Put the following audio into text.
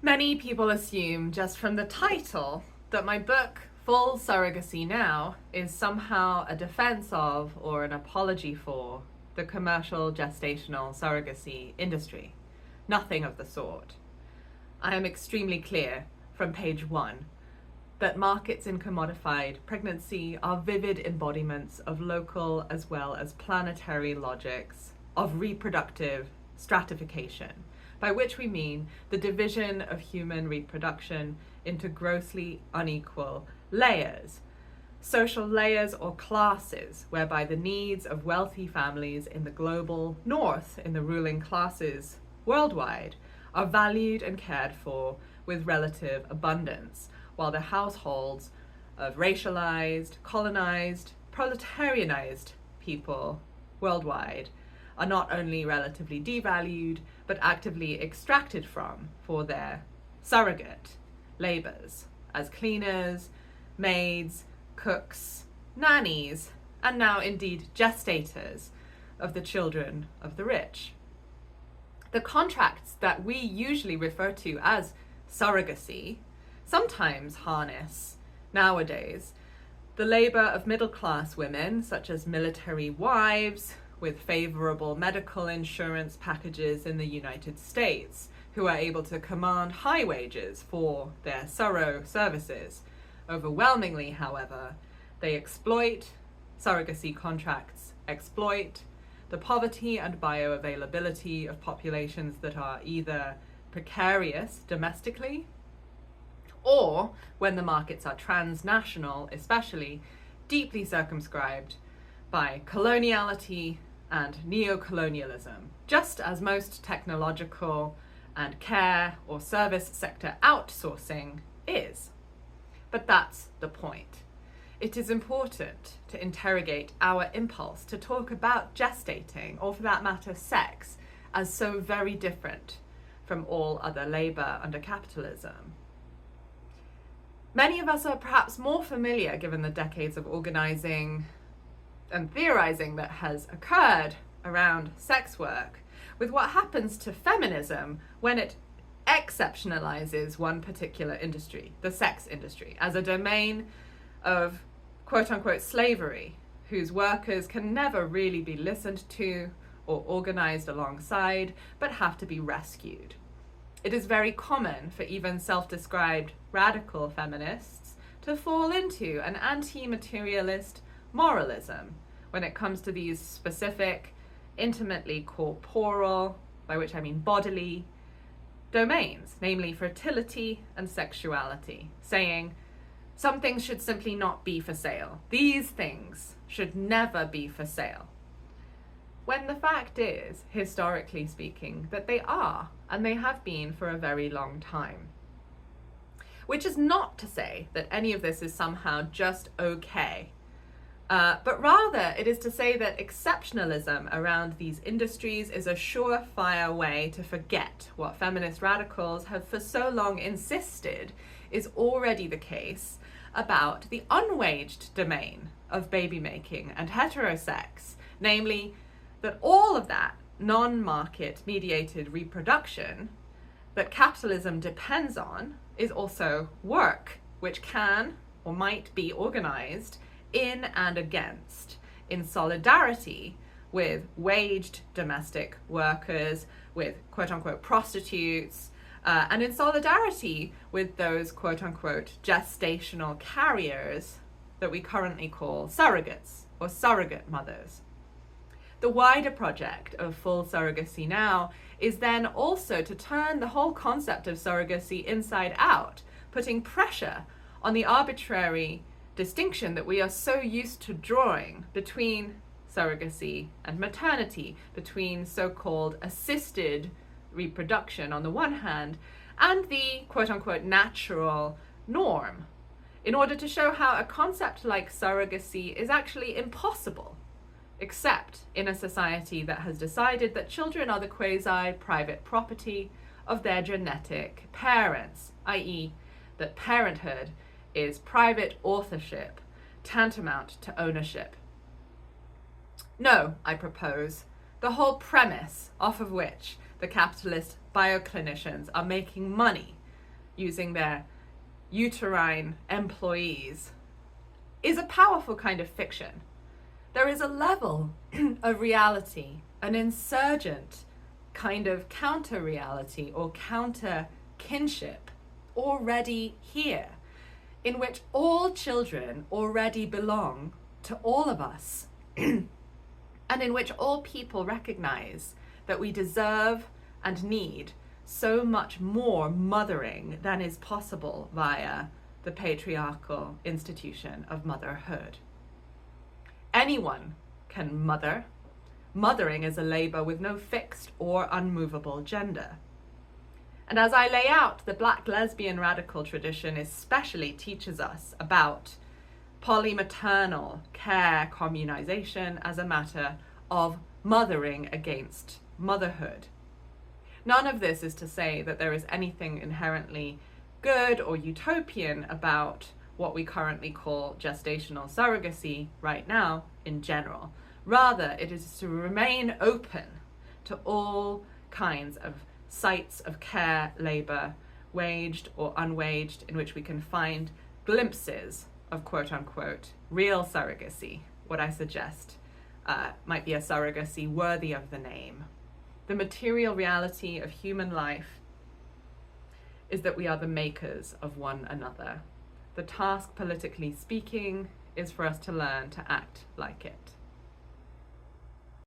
Many people assume just from the title that my book, Full Surrogacy Now, is somehow a defense of or an apology for the commercial gestational surrogacy industry. Nothing of the sort. I am extremely clear from page 1 that markets in commodified pregnancy are vivid embodiments of local as well as planetary logics of reproductive stratification, by which we mean the division of human reproduction into grossly unequal layers, social layers or classes, whereby the needs of wealthy families in the global north, in the ruling classes worldwide, are valued and cared for with relative abundance, while the households of racialized, colonized, proletarianized people worldwide are not only relatively devalued, but actively extracted from for their surrogate labors as cleaners, maids, cooks, nannies, and now indeed gestators of the children of the rich. The contracts that we usually refer to as surrogacy sometimes harness, nowadays, the labor of middle-class women, such as military wives with favorable medical insurance packages in the United States, who are able to command high wages for their surro-services. Overwhelmingly, however, they exploit surrogacy contracts, exploit the poverty and bioavailability of populations that are either precarious domestically, or, when the markets are transnational especially, deeply circumscribed by coloniality and neocolonialism, just as most technological and care or service sector outsourcing is. But that's the point. It is important to interrogate our impulse to talk about gestating, or for that matter sex, as so very different from all other labor under capitalism. Many of us are perhaps more familiar, given the decades of organizing and theorizing that has occurred around sex work, with what happens to feminism when it exceptionalizes one particular industry, the sex industry, as a domain of quote-unquote slavery, whose workers can never really be listened to or organized alongside, but have to be rescued. It is very common for even self-described radical feminists to fall into an anti-materialist moralism when it comes to these specific, intimately corporal, by which I mean bodily, domains, namely fertility and sexuality, saying some things should simply not be for sale. These things should never be for sale. When the fact is, historically speaking, that they are, and they have been for a very long time. Which is not to say that any of this is somehow just okay, but rather it is to say that exceptionalism around these industries is a surefire way to forget what feminist radicals have for so long insisted is already the case about the unwaged domain of baby making and heterosex, namely that all of that non-market mediated reproduction that capitalism depends on is also work, which can or might be organized in and against, in solidarity with waged domestic workers, with quote-unquote prostitutes, and in solidarity with those quote-unquote gestational carriers that we currently call surrogates or surrogate mothers. The wider project of Full Surrogacy Now is then also to turn the whole concept of surrogacy inside out, putting pressure on the arbitrary distinction that we are so used to drawing between surrogacy and maternity, between so-called assisted reproduction on the one hand and the quote-unquote natural norm, in order to show how a concept like surrogacy is actually impossible, except in a society that has decided that children are the quasi-private property of their genetic parents, i.e. that parenthood is private authorship, tantamount to ownership. No, I propose, the whole premise off of which the capitalist bioclinicians are making money using their uterine employees is a powerful kind of fiction. There is a level of reality, an insurgent kind of counter-reality or counter-kinship already here, in which all children already belong to all of us, and in which all people recognize that we deserve and need so much more mothering than is possible via the patriarchal institution of motherhood. Anyone can mother. Mothering is a labor with no fixed or unmovable gender. And as I lay out, the Black lesbian radical tradition especially teaches us about polymaternal care communization as a matter of mothering against motherhood. None of this is to say that there is anything inherently good or utopian about what we currently call gestational surrogacy right now in general. Rather, it is to remain open to all kinds of sites of care labor, waged or unwaged, in which we can find glimpses of quote-unquote real surrogacy. What I suggest might be a surrogacy worthy of the name. The material reality of human life is that we are the makers of one another. The task, politically speaking, is for us to learn to act like it.